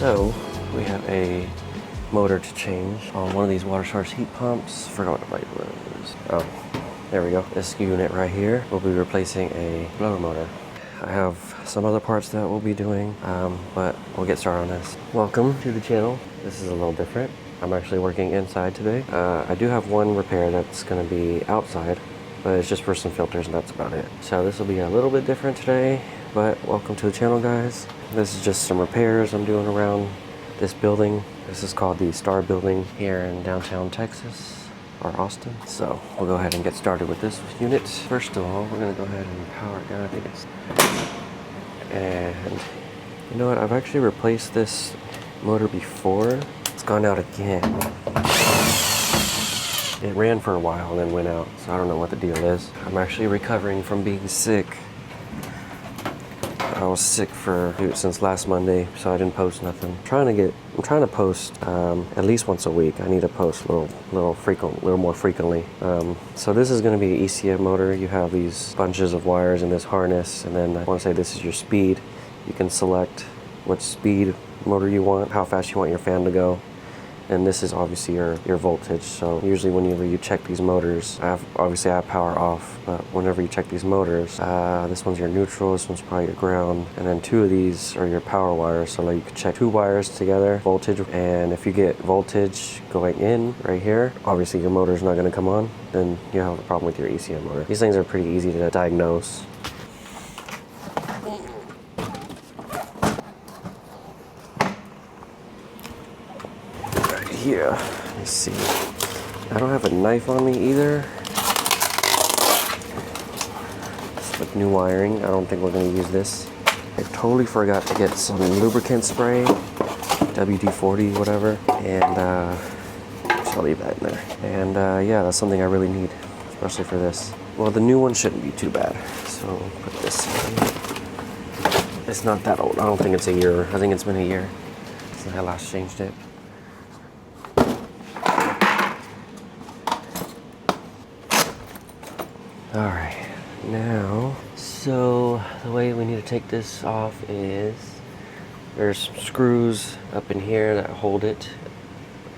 So we have a motor to change on one of these water source heat pumps. Forgot what it was. Oh, there we go. This unit right here will be replacing a blower motor. I have some other parts that we'll be doing, but we'll get started on this. Welcome to the channel. This is a little different. I'm actually working inside today. I do have one repair that's going to be outside, but it's just for some filters and that's about it. So this will be a little bit different today, but welcome to the channel, guys. This is just some repairs I'm doing around this building. This is called the Star Building here in downtown Texas. Or Austin. So we'll go ahead and get started with this unit. First of all, we're gonna go ahead and power it down. I think it's, and you know what? I've actually replaced this motor before. It's gone out again. It ran for a while and then went out, so I don't know what the deal is. I'm actually recovering from being sick. I was sick since last Monday, so I didn't post nothing. I'm trying to post at least once a week. I need to post a little more frequently. So this is going to be an ECM motor. You have these bunches of wires in this harness, and then I want to say this is your speed. You can select what speed motor you want, how fast you want your fan to go. And this is obviously your voltage. So usually whenever you check these motors, I have power off, but whenever you check these motors, this one's your neutral, this one's probably your ground, and then two of these are your power wires. So like you can check two wires together, voltage, and if you get voltage going in right here, obviously your motor's not gonna come on, then you have a problem with your ECM motor. These things are pretty easy to diagnose. Here, let's see. I don't have a knife on me either. It's like new wiring. I don't think we're gonna use this. I totally forgot to get some lubricant spray, WD-40, whatever, and so I'll leave that in there. And yeah, that's something I really need, especially for this. Well, the new one shouldn't be too bad. So put this in. It's not that old. I don't think it's a year. I think it's been a year since I last changed it. Alright, now, so the way we need to take this off is there's some screws up in here that hold it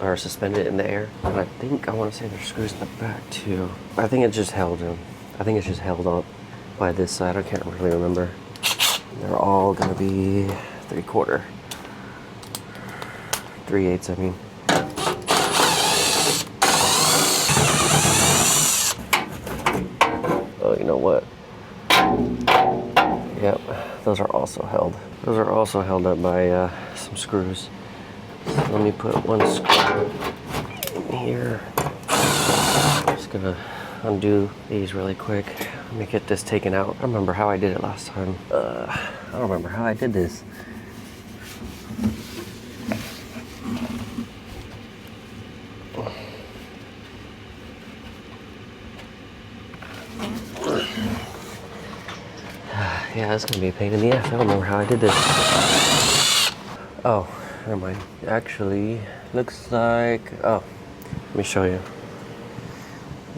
or suspend it in the air. And I want to say there's screws in the back too. I think it just held them. I think it's just held up by this side. I can't really remember. They're all going to be 3/4. 3/8, I mean. Oh, you know what? Yep, those are also held. Those are also held up by some screws. So let me put one screw in here. I'm just gonna undo these really quick. Let me get this taken out. I remember how I did it last time. I don't remember how I did this. Yeah, it's gonna be a pain in the ass. I don't remember how I did this. Oh, never mind. Actually, looks like, oh, let me show you.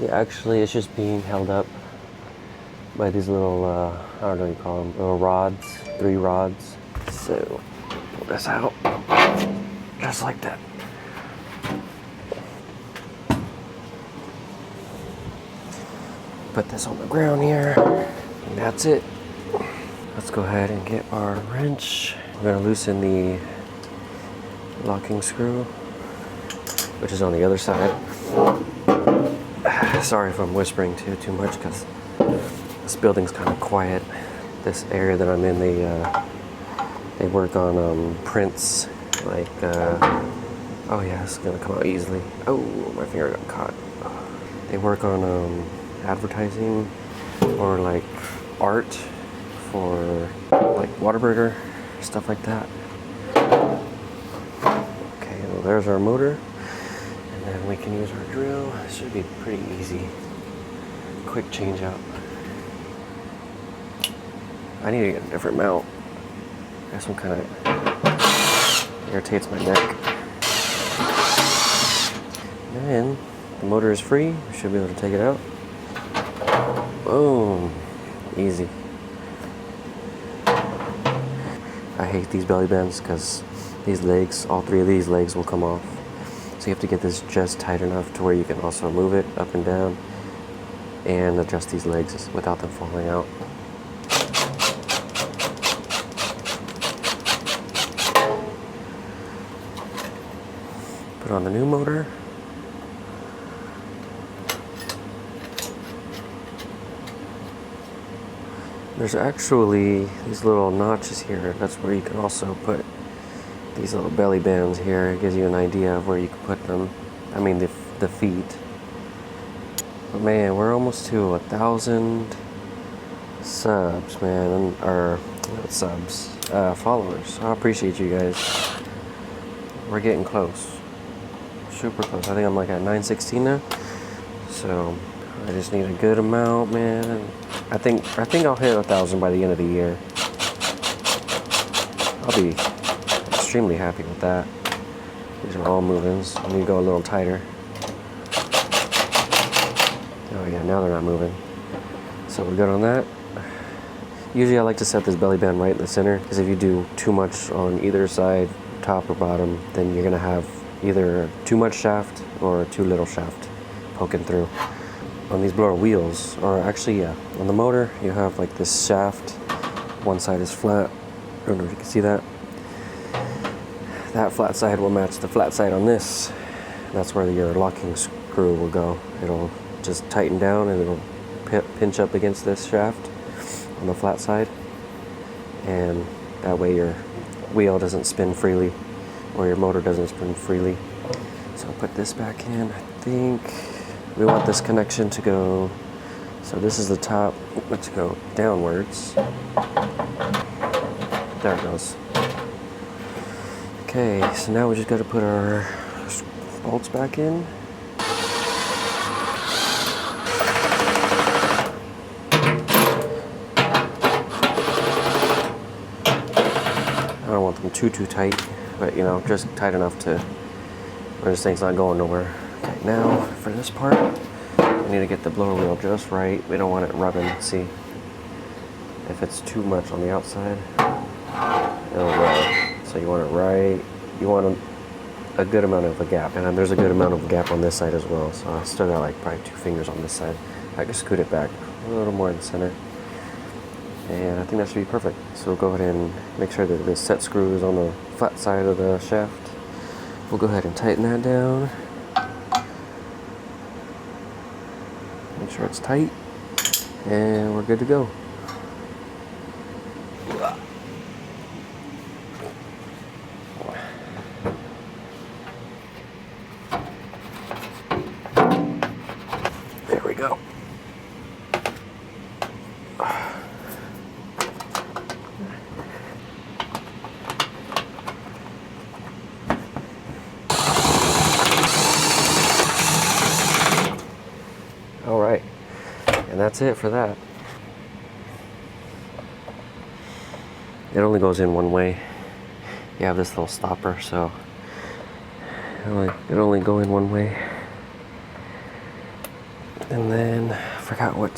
Yeah, actually, it's just being held up by these little, I don't know what you call them, little rods, 3 rods. So, pull this out, just like that. Put this on the ground here, and that's it. Let's go ahead and get our wrench. We're gonna loosen the locking screw, which is on the other side. Sorry if I'm whispering too much, because this building's kind of quiet. This area that I'm in, they work on prints, like, oh yeah, it's gonna come out easily. Oh, my finger got caught. They work on advertising or like art for like Whataburger, stuff like that. Okay, well there's our motor, and then we can use our drill. It should be pretty easy. Quick change out. I need to get a different mount. This one kind of irritates my neck. And the motor is free. We should be able to take it out. Boom. Easy. I hate these belly bands because these legs, all three of these legs will come off. So you have to get this just tight enough to where you can also move it up and down and adjust these legs without them falling out. Put on the new motor. There's actually these little notches here. That's where you can also put these little belly bands here. It gives you an idea of where you can put them. I mean the feet. But man, we're almost to 1,000 subs, man, or not subs, followers. I appreciate you guys. We're getting close, super close. I think I'm like at 916 now. So I just need a good amount, man. I think I'll hit 1,000 by the end of the year. I'll be extremely happy with that. These are all moving, so let me go a little tighter. Oh yeah, now they're not moving. So we're good on that. Usually I like to set this belly band right in the center, because if you do too much on either side, top or bottom, then you're gonna have either too much shaft or too little shaft poking through. On these blower wheels, or actually, yeah, on the motor, you have like this shaft. One side is flat. I don't know if you can see that. That flat side will match the flat side on this. That's where your locking screw will go. It'll just tighten down and it'll pinch up against this shaft on the flat side. And that way your wheel doesn't spin freely, or your motor doesn't spin freely. So I'll put this back in. I think we want this connection to go, so this is the top, let's go downwards. There it goes. Okay, so now we just got to put our bolts back in. I don't want them too tight, but you know, just tight enough to where this thing's not going nowhere. Okay, now for this part, we need to get the blower wheel just right. We don't want it rubbing. See, if it's too much on the outside, it'll rub. So you want it right. You want a good amount of a gap, and there's a good amount of a gap on this side as well. So I still got like probably 2 fingers on this side. I can scoot it back a little more in the center, and I think that should be perfect. So we'll go ahead and make sure that the set screw is on the flat side of the shaft. We'll go ahead and tighten that down. Make sure it's tight, and we're good to go. There we go. All right, and that's it for that. It only goes in one way. You have this little stopper, so it only go in one way. And then I forgot what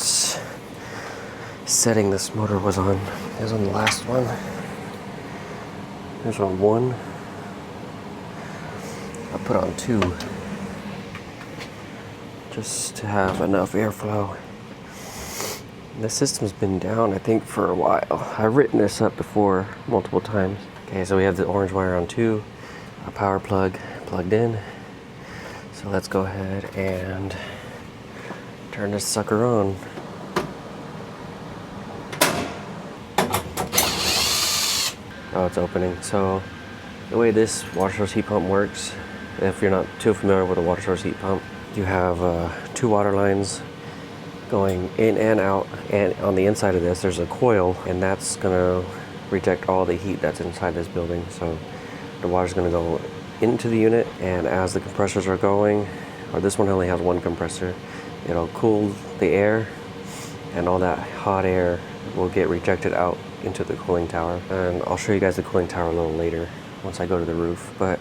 setting this motor was on. It was on the last one. It was on 1. I put on 2. Just to have enough airflow. The system's been down, I think, for a while. I've written this up before multiple times. Okay, so we have the orange wire on 2, a power plug plugged in. So let's go ahead and turn this sucker on. Oh, it's opening. So the way this water source heat pump works, if you're not too familiar with a water source heat pump, you have 2 water lines going in and out, and on the inside of this there's a coil, and that's gonna reject all the heat that's inside this building. So the water's gonna go into the unit, and as the compressors are going, or this one only has 1 compressor, it'll cool the air, and all that hot air will get rejected out into the cooling tower. And I'll show you guys the cooling tower a little later once I go to the roof. But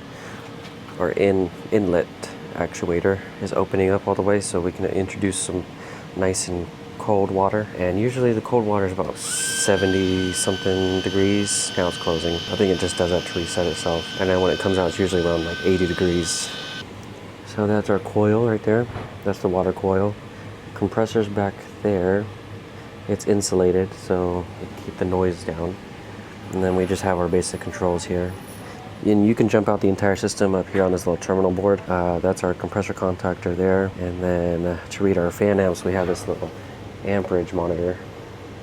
our inlet actuator is opening up all the way, so we can introduce some nice and cold water, and usually the cold water is about 70 something degrees. Now it's closing. I think it just does that to reset itself. And then when it comes out, it's usually around like 80 degrees. So that's our coil right there. That's the water coil. Compressor's back there. It's insulated, so keep the noise down. And then we just have our basic controls here. And you can jump out the entire system up here on this little terminal board. That's our compressor contactor there. And then to read our fan amps, we have this little amperage monitor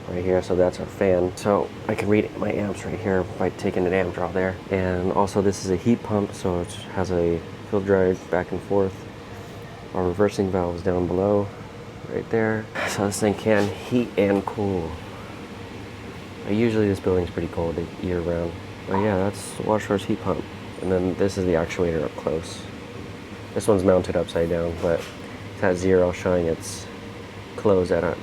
right here. So that's our fan. So I can read my amps right here by taking an amp draw there. And also this is a heat pump, so it has a field dryer back and forth. Our reversing valve is down below, right there. So this thing can heat and cool. Usually this building's pretty cold year round. But yeah, that's the Watersource heat pump. And then this is the actuator up close. This one's mounted upside down, but it's at 0, showing it's closed at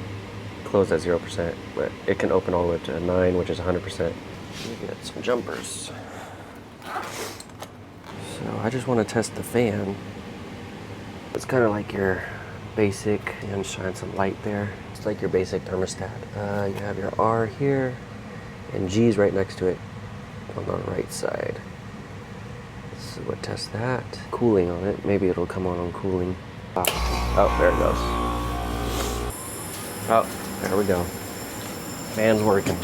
0%. But it can open all the way to 9, which is 100%. We get some jumpers. So I just want to test the fan. It's kind of like your basic, and shine some light there. It's like your basic thermostat. You have your R here, and G's right next to it on the right side. So we'll test that. Cooling on it. Maybe it'll come on cooling. Oh, there it goes. Oh, there we go. Fan's working.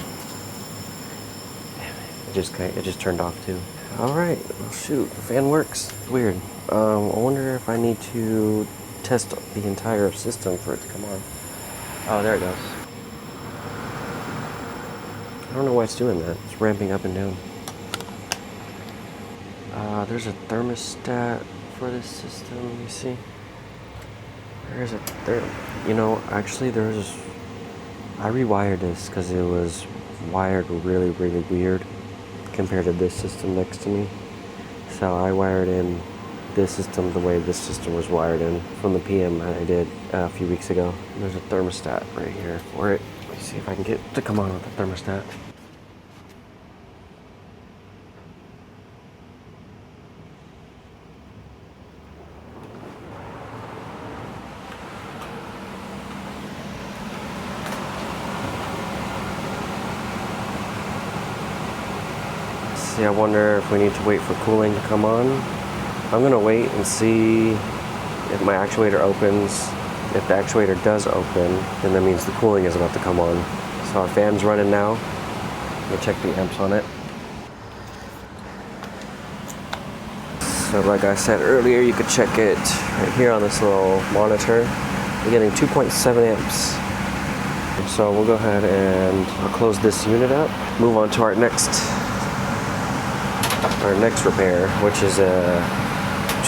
It just turned off too. All right, well, shoot, the fan works. Weird. I wonder if I need to test the entire system for it to come on. Oh, there it goes. I don't know why it's doing that. It's ramping up and down. There's a thermostat for this system. Let me see. You know, actually I rewired this because it was wired really, really weird compared to this system next to me. So I wired in this system the way this system was wired in from the PM I did a few weeks ago. There's a thermostat right here for it. Let me see if I can get it to come on with the thermostat. See, I wonder if we need to wait for cooling to come on. I'm gonna wait and see if my actuator opens. If the actuator does open, then that means the cooling is about to come on. So our fan's running now. We'll check the amps on it. So like I said earlier, you could check it right here on this little monitor. We're getting 2.7 amps. So we'll go ahead and I'll close this unit up. Move on to our next repair, which is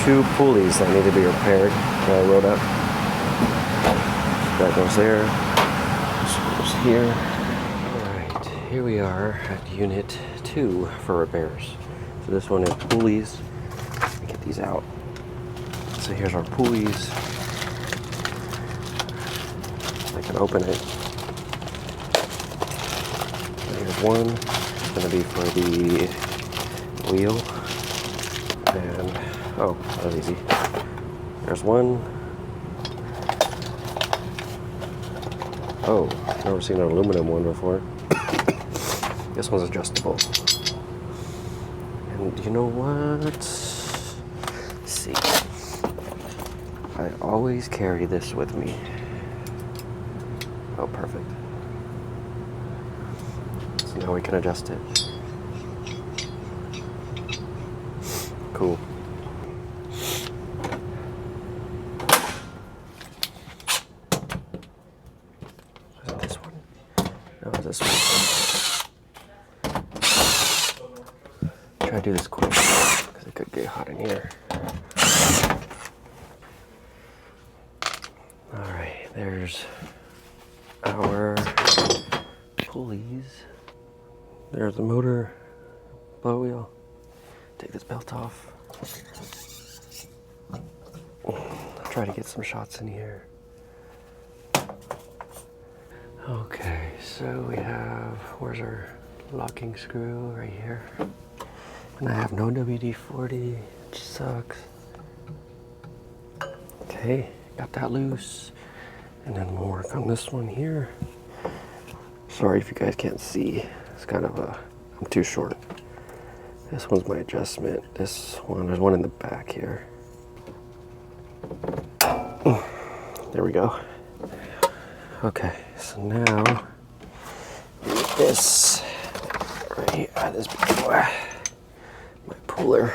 2 pulleys that need to be repaired that I wrote up. That goes there. This goes here. Alright, here we are at unit 2 for repairs. So this one is pulleys. Let me get these out. So here's our pulleys. I can open it. So here's one. It's going to be for the wheel. And oh, that was easy. There's one. Oh, never seen an aluminum one before. This one's adjustable. And you know what? Let's see. I always carry this with me. Oh, perfect. So now we can adjust it. Cool. Was it this one? No, this one. Try to do this quick because it could get hot in here. Alright, there's our pulleys. There's the motor, blow wheel. Take this belt off. I'll try to get some shots in here. Okay, so we have, where's our locking screw? Right here. And I have no WD-40, which sucks. Okay, got that loose. And then we'll work on this one here. Sorry if you guys can't see. It's kind of I'm too short. This one's my adjustment. This one, there's one in the back here. There we go. Okay, so now this right here, this big boy, my puller.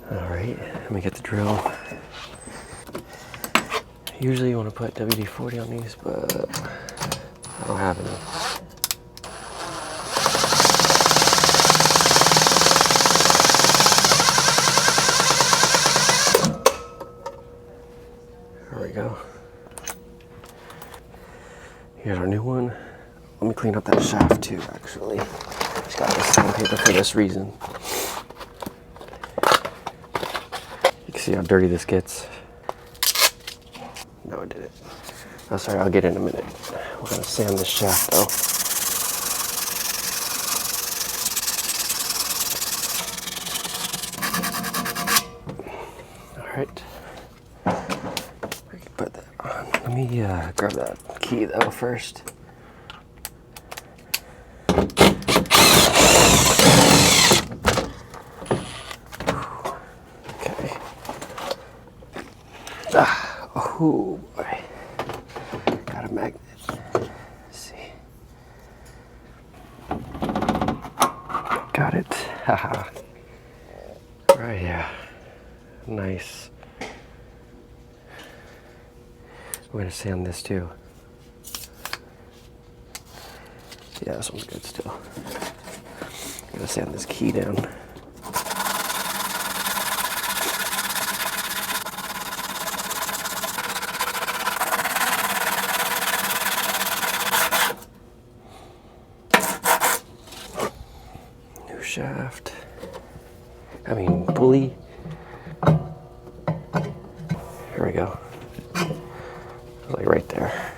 All right, let me get the drill. Usually you want to put WD-40 on these, but I don't have any. There we go. Here's our new one. Let me clean up that shaft too, actually. Just got this sandpaper for this reason. You can see how dirty this gets. No, it didn't. Oh, sorry, I'll get in a minute. We're gonna sand this shaft though. All right. We can put that on. Let me grab that key though first. Okay. Oh boy. Got a magnet. Let's see. Got it. Haha. Right here. Nice. We're gonna sand this too. Yeah, this one's good still. I'm gonna sand this key down. New shaft. I mean, pulley. Here we go. Like right there.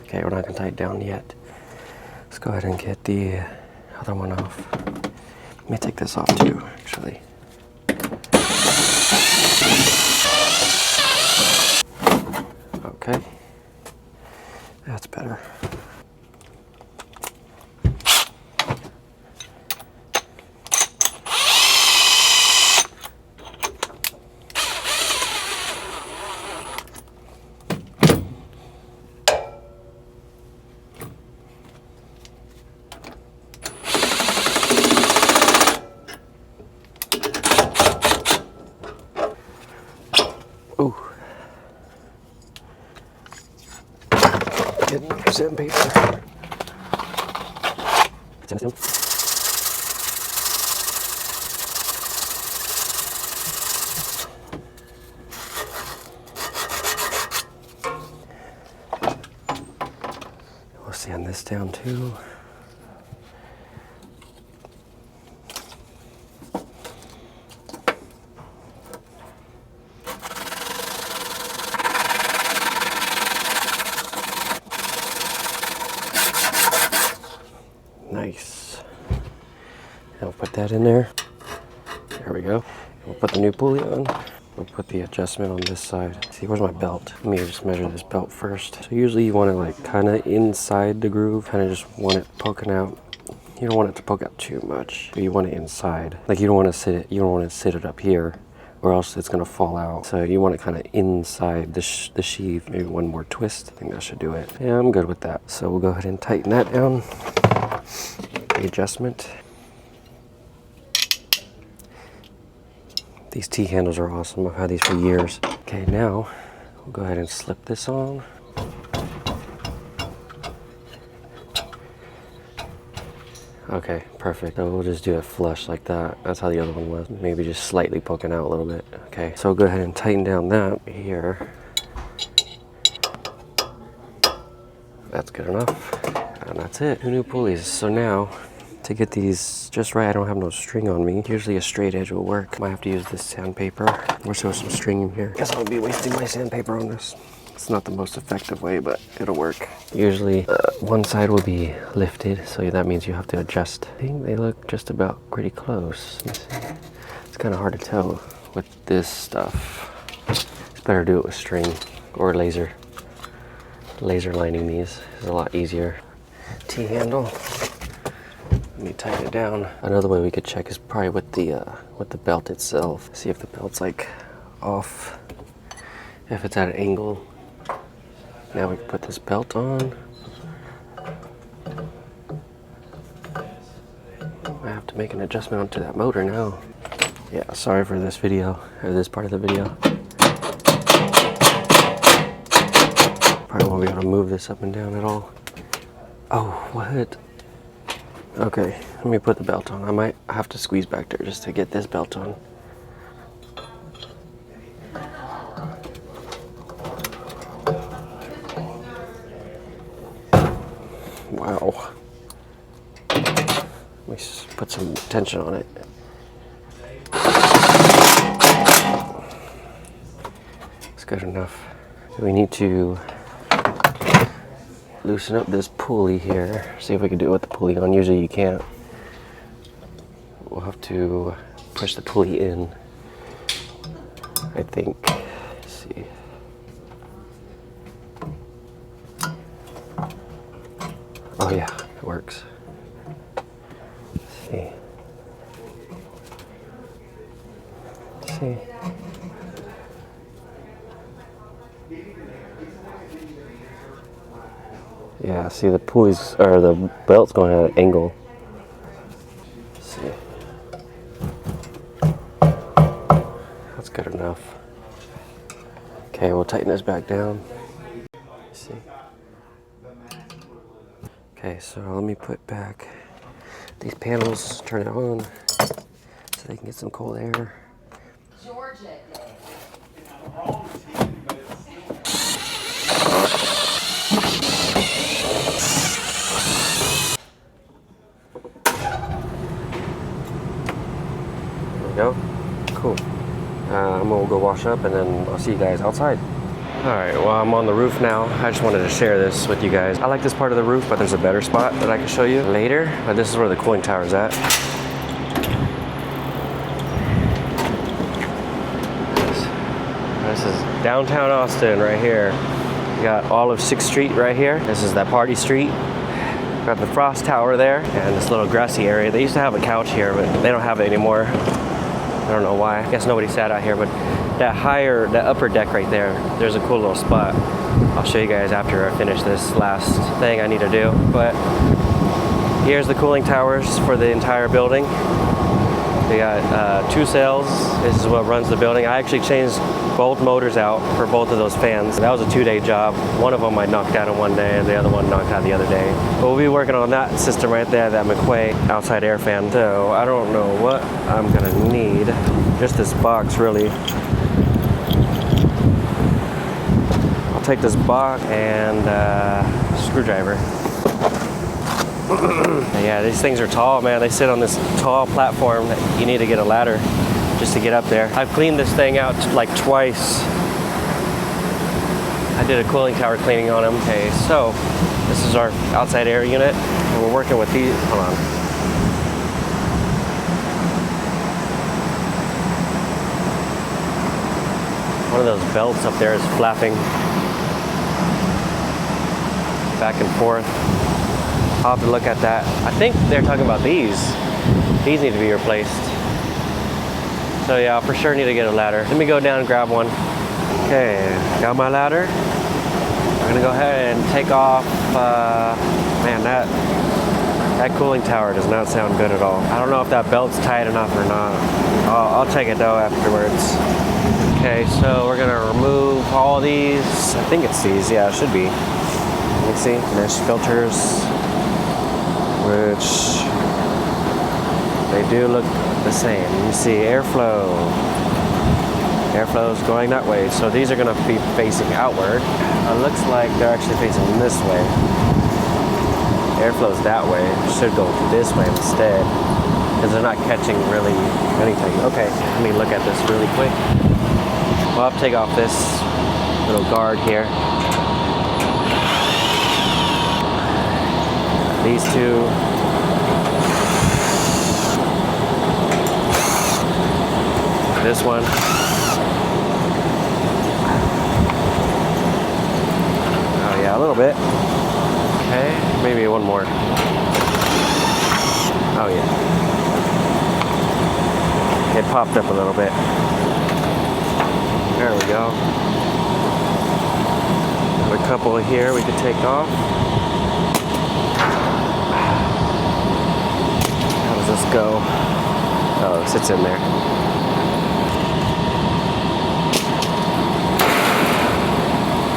Okay, we're not gonna tie it down yet. Let's go ahead and get the other one off. Let me take this off too, actually. Okay, that's better. Ooh. Getting sandpaper. Sand. We'll sand this down too. Nice. And we'll put that in there. There we go. We'll put the new pulley on. We'll put the adjustment on this side. See, where's my belt? Let me just measure this belt first. So usually you want it like kind of inside the groove. Kind of just want it poking out. You don't want it to poke out too much, but you want it inside. Like you don't want to sit it. You don't want to sit it up here, or else it's gonna fall out. So you want it kind of inside the sheath. Maybe one more twist. I think that should do it. Yeah, I'm good with that. So we'll go ahead and tighten that down. The adjustment. These T-handles are awesome. I've had these for years. Okay, now we'll go ahead and slip this on. Okay, perfect. So we'll just do it flush like that. That's how the other one was. Maybe just slightly poking out a little bit. Okay, so go ahead and tighten down that here. That's good enough. And that's it. 2 new pulleys. So now, to get these just right, I don't have no string on me. Usually a straight edge will work. Might have to use this sandpaper. Or show some string in here. Guess I'll be wasting my sandpaper on this. It's not the most effective way, but it'll work. Usually one side will be lifted, so that means you have to adjust. I think they look just about pretty close. Let me see. It's kind of hard to tell with this stuff. It's better to do it with string or laser. Laser lining these is a lot easier. T-handle. Let me tighten it down. Another way we could check is probably with the belt itself. See if the belt's like off. If it's at an angle. Now we can put this belt on. I have to make an adjustment to that motor now. Yeah, sorry for this video, or this part of the video. Probably won't be able to move this up and down at all. Oh, what? Okay, let me put the belt on. I might have to squeeze back there just to get this belt on. Wow. Let me put some tension on it. It's good enough. We need to loosen up this pulley here. See if we can do it with the pulley on. Usually you can't. We'll have to push the pulley in, I think. Let's see. Oh yeah, it works. Let's see. Let's see. Yeah, see the pulleys, or the belt's going at an angle. Let's see. That's good enough. Okay, we'll tighten this back down. Let's see. Okay, so let me put back these panels, turn it on so they can get some cold air. Georgia Day. There we go. Cool. I'm gonna go wash up and then I'll see you guys outside. Alright, well I'm on the roof now. I just wanted to share this with you guys. I like this part of the roof, but there's a better spot that I can show you later. But this is where the cooling tower is at. This is downtown Austin right here. You got all of 6th Street right here. This is that party street. Got the Frost Tower there and this little grassy area. They used to have a couch here, but they don't have it anymore. I don't know why. I guess nobody sat out here, but that upper deck right there, there's a cool little spot. I'll show you guys after I finish this last thing I need to do. But here's the cooling towers for the entire building. We got 2 cells. This is what runs the building. I actually changed both motors out for both of those fans. That was a 2-day job. One of them I knocked out in one day and the other one knocked out the other day. But we'll be working on that system right there, that McQuay outside air fan. So I don't know what I'm gonna need. Just this box really. I'll take this box and screwdriver. Yeah, these things are tall, man. They sit on this tall platform that you need to get a ladder just to get up there. I've cleaned this thing out like twice. I did a cooling tower cleaning on them. Okay, so this is our outside air unit, and we're working with these. Hold on. One of those belts up there is flapping back and forth. I'll have to look at that. I think they're talking about these. These need to be replaced. So yeah, I'll for sure need to get a ladder. Let me go down and grab one. Okay, got my ladder. I'm gonna go ahead and take off, man, that cooling tower does not sound good at all. I don't know if that belt's tight enough or not. I'll check it though afterwards. Okay, so we're gonna remove all these. I think it's these, yeah, it should be. Let me see, mesh filters, which they do look the same. You see airflow. Airflow is going that way. So these are gonna be facing outward. It looks like they're actually facing this way. Airflow's that way. It should go this way instead, because they're not catching really anything. Okay, let me look at this really quick. Well, I'll take off this Little guard here. These two. This one. Oh yeah, a little bit. Okay, maybe one more. Oh yeah. It popped up a little bit. There we go. Got a couple here we could take off. How does this go? Oh, it sits in there.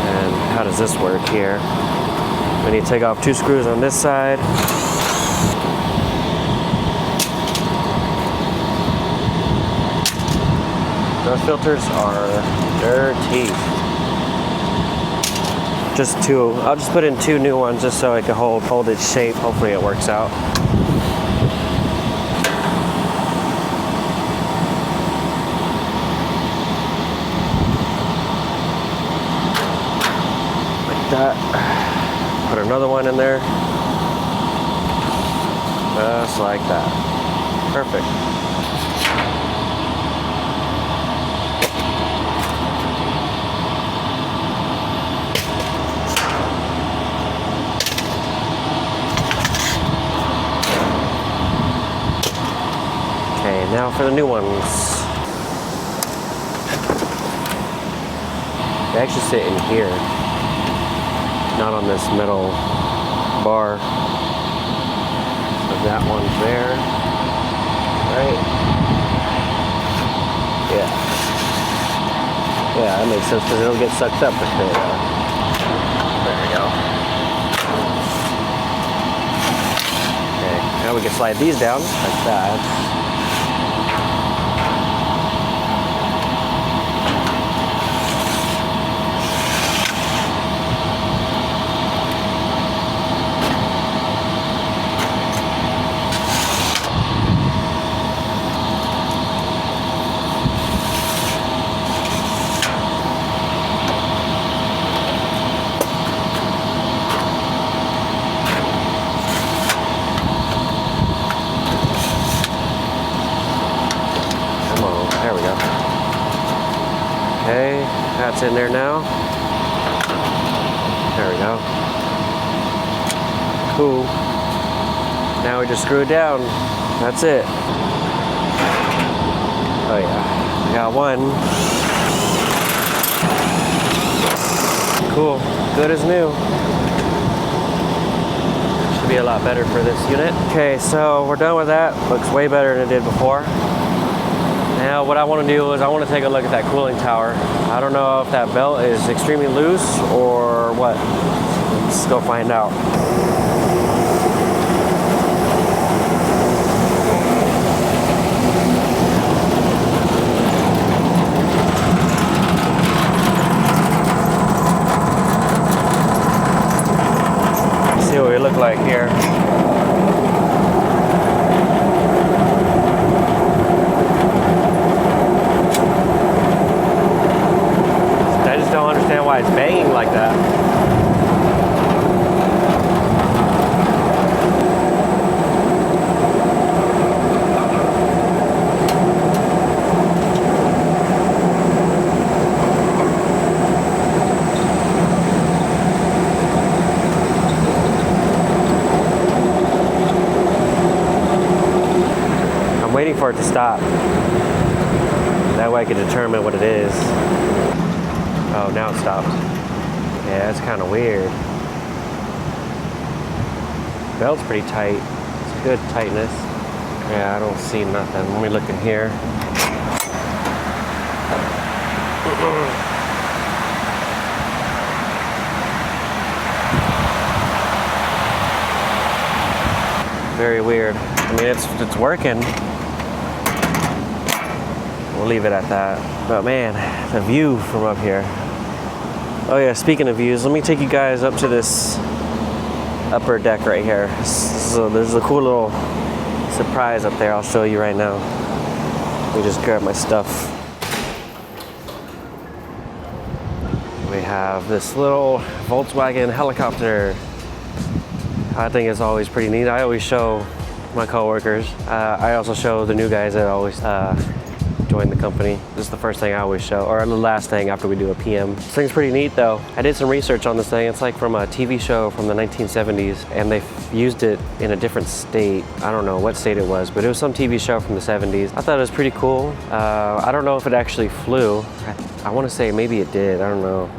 And how does this work here? We need to take off 2 screws on this side. Those filters are dirty. Just 2. I'll just put in 2 new ones just so it can hold its shape. Hopefully it works out. Like that. Put another one in there. Just like that. Perfect. Now for the new ones. They actually sit in here, not on this metal bar. So that one's there, right? Yeah. Yeah, that makes sense because it'll get sucked up if it, there we go. Okay, now we can slide these down like that. Okay, that's in there now. There we go. Cool. Now we just screw it down. That's it. Oh yeah, I got one. Cool, good as new. Should be a lot better for this unit. Okay, so we're done with that. Looks way better than it did before. Now what I want to do is I want to take a look at that cooling tower. I don't know if that belt is extremely loose or what. Let's go find out. Let's see what we look like here. Why it's banging like that. I'm waiting for it to stop. That way I can determine what it is. Oh, now it stopped. Yeah, that's kind of weird. Belt's pretty tight. It's good tightness. Yeah, I don't see nothing. Let me look in here. Very weird. I mean, it's working. We'll leave it at that. But man, the view from up here. Oh yeah, speaking of views, let me take you guys up to this upper deck right here. So there's a cool little surprise up there I'll show you right now. Let me just grab my stuff. We have this little Volkswagen helicopter. I think it's always pretty neat. I always show my coworkers. I also show the new guys that always join the company. This is the first thing I always show, or the last thing after we do a PM. This thing's pretty neat though. I did some research on this thing. It's like from a TV show from the 1970s, and they used it in a different state. I don't know what state it was, but it was some TV show from the 70s. I thought it was pretty cool. I don't know if it actually flew. I want to say maybe it did, I don't know.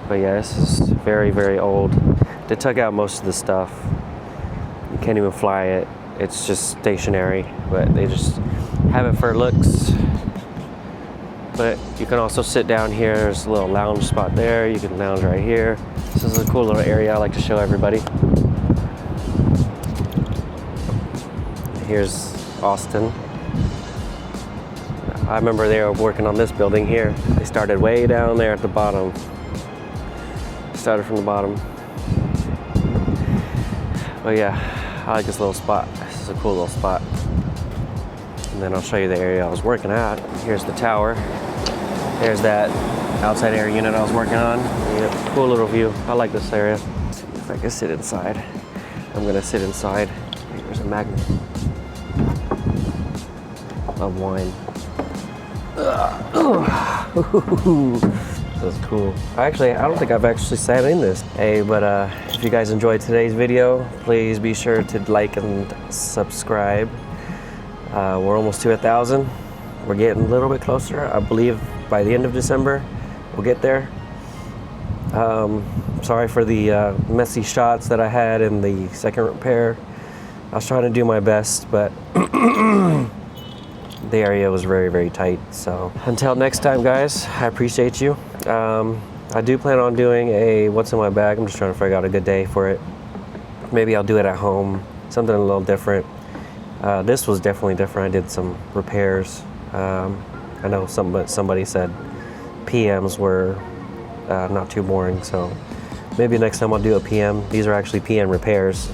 But yeah, this is very, very old. They took out most of the stuff. You can't even fly it. It's just stationary, but they just have it for looks. But you can also sit down here. There's a little lounge spot there. You can lounge right here. This is a cool little area I like to show everybody. Here's Austin. I remember they were working on this building here. They started way down there at the bottom. Started from the bottom. But yeah, I like this little spot. This is a cool little spot. And then I'll show you the area I was working at. Here's the tower. There's that outside air unit I was working on. Yeah, cool little view. I like this area. Let's see if I can sit inside. I'm gonna sit inside. Here's a magnet of wine. That's cool. I don't think I've actually sat in this. Hey, but if you guys enjoyed today's video, please be sure to like and subscribe. We're almost to 1,000. We're getting a little bit closer. I believe by the end of December, we'll get there. Sorry for the messy shots that I had in the second repair. I was trying to do my best, but the area was very, very tight. So until next time, guys, I appreciate you. I do plan on doing a what's in my bag. I'm just trying to figure out a good day for it. Maybe I'll do it at home, something a little different. This was definitely different. I did some repairs. I know somebody said PMs were not too boring, so maybe next time I'll do a PM. These are actually PM repairs,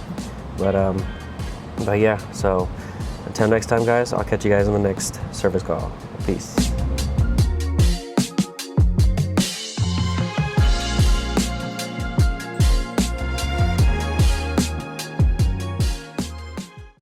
but yeah. So until next time, guys, I'll catch you guys in the next service call. Peace.